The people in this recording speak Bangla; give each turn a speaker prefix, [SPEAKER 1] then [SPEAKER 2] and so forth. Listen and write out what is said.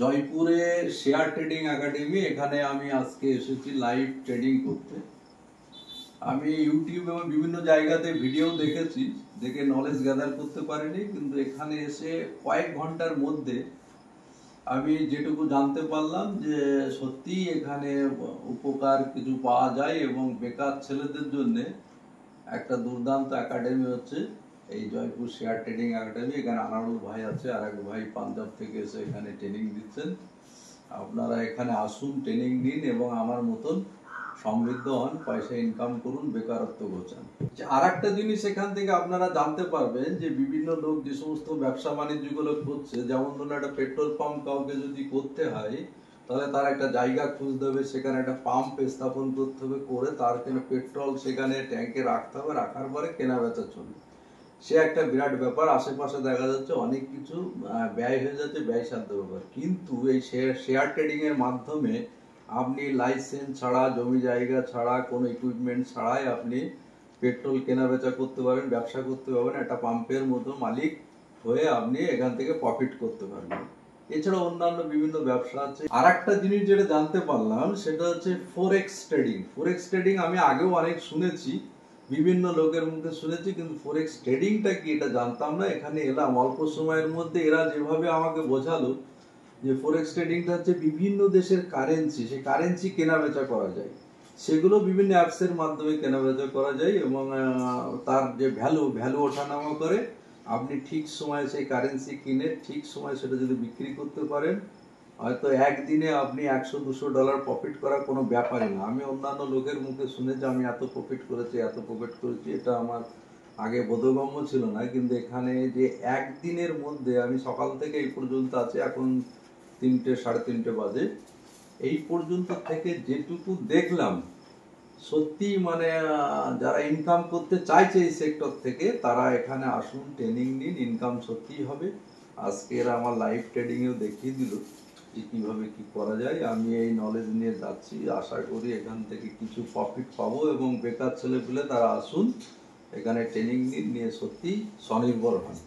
[SPEAKER 1] জয়পুরে শেয়ার ট্রেডিং একাডেমি, এখানে আমি আজকে এসেছি লাইভ ট্রেডিং করতে। আমি ইউটিউব এবং বিভিন্ন জায়গাতে ভিডিও দেখেছি, দেখে নলেজ গ্যাদার করতে পারিনি, কিন্তু এখানে এসে কয়েক ঘন্টার মধ্যে আমি যেটুকু জানতে পারলাম যে সত্যি এখানে উপকার কিছু পাওয়া যায় এবং বেকার ছেলেদের জন্য একটা দুর্দান্ত একাডেমি হচ্ছে এই জয়পুর শেয়ার ট্রেডিং একাডেমি। এখানে আনারুল ভাই আছে, আর এক ভাই পাঞ্জাব থেকে এসে এখানে ট্রেনিং দিচ্ছেন। আপনারা এখানে আসুন, ট্রেনিং নিন এবং আমার মতন সমৃদ্ধ হন, পয়সা ইনকাম করুন, বেকারত্ব ঘোচান। আর একটা জিনিস এখান থেকে আপনারা জানতে পারবেন যে বিভিন্ন লোক যে সমস্ত ব্যবসা বাণিজ্যগুলো করছে, যেমন ধরুন একটা পেট্রোল পাম্প কাউকে যদি করতে হয়, তাহলে তার একটা জায়গা খুঁজতে হবে, সেখানে একটা পাম্প স্থাপন করতে হবে, করে তার পেট্রোল সেখানে ট্যাঙ্কে রাখতে হবে, রাখার পরে কেনা বেচা চলবে। সে একটা বিরাট ব্যাপার। আশেপাশে দেখা যাচ্ছে অনেক কিছু ব্যয় হয়ে যাচ্ছে, ব্যয়সাধ্য ব্যাপার। কিন্তু এই শেয়ার ট্রেডিং এর মাধ্যমে আপনি লাইসেন্স ছাড়া, জমি জায়গা ছাড়া, কোনো ইকুইপমেন্ট ছাড়াই আপনি পেট্রোল কেনা বেচা করতে পারবেন, ব্যবসা করতে পারবেন, একটা পাম্পের মতো মালিক হয়ে আপনি এখান থেকে প্রফিট করতে পারবেন। এছাড়া অন্যান্য বিভিন্ন ব্যবসা আছে। আর একটা জিনিস যেটা জানতে পারলাম সেটা হচ্ছে ফরেক্স ট্রেডিং। ফরেক্স ট্রেডিং আমি আগেও অনেক শুনেছি, বিভিন্ন লোকের মুখে শুনেছি, কিন্তু ফরেক্স ট্রেডিংটা কি এটা জানতাম না। এখানে এলাম, অল্প সময়ের মধ্যে এরা যেভাবে আমাকে বোঝালো যে ফরেক্স ট্রেডিংটা হচ্ছে বিভিন্ন দেশের কারেন্সি, সেই কারেন্সি কেনা বেচা করা যায়, সেগুলো বিভিন্ন অ্যাপসের মাধ্যমে কেনা বেচা করা যায় এবং তার যে ভ্যালু ওঠানামা করে, আপনি ঠিক সময়ে সেই কারেন্সি কিনে ঠিক সময় সেটা যদি বিক্রি করতে পারেন, হয়তো একদিনে আপনি $100-200 প্রফিট করা কোনো ব্যাপারই না। আমি অন্যান্য লোকের মুখে শুনেছি আমি এত প্রফিট করেছি, এটা আমার আগে বোধগম্য ছিল না। কিন্তু এখানে যে একদিনের মধ্যে আমি সকাল থেকে এই পর্যন্ত আছি, এখন 3টে 3:30 বাজে, এই পর্যন্ত থেকে যেটুকু দেখলাম, সত্যি মানে যারা ইনকাম করতে চাইছে এই সেক্টর থেকে, তারা এখানে আসুন, ট্রেনিং নিন, ইনকাম সত্যিই হবে। আজকে এরা আমার লাইভ ট্রেডিংয়েও দেখিয়ে দিল যে কীভাবে কী করা যায়। আমি এই নলেজ নিয়ে যাচ্ছি, আশা করি এখান থেকে কিছু প্রফিট পাবো এবং বেকার ছেলেপুলে তারা আসুন, এখানে ট্রেনিং নিন, নিয়ে সত্যি স্বনির্ভর হন।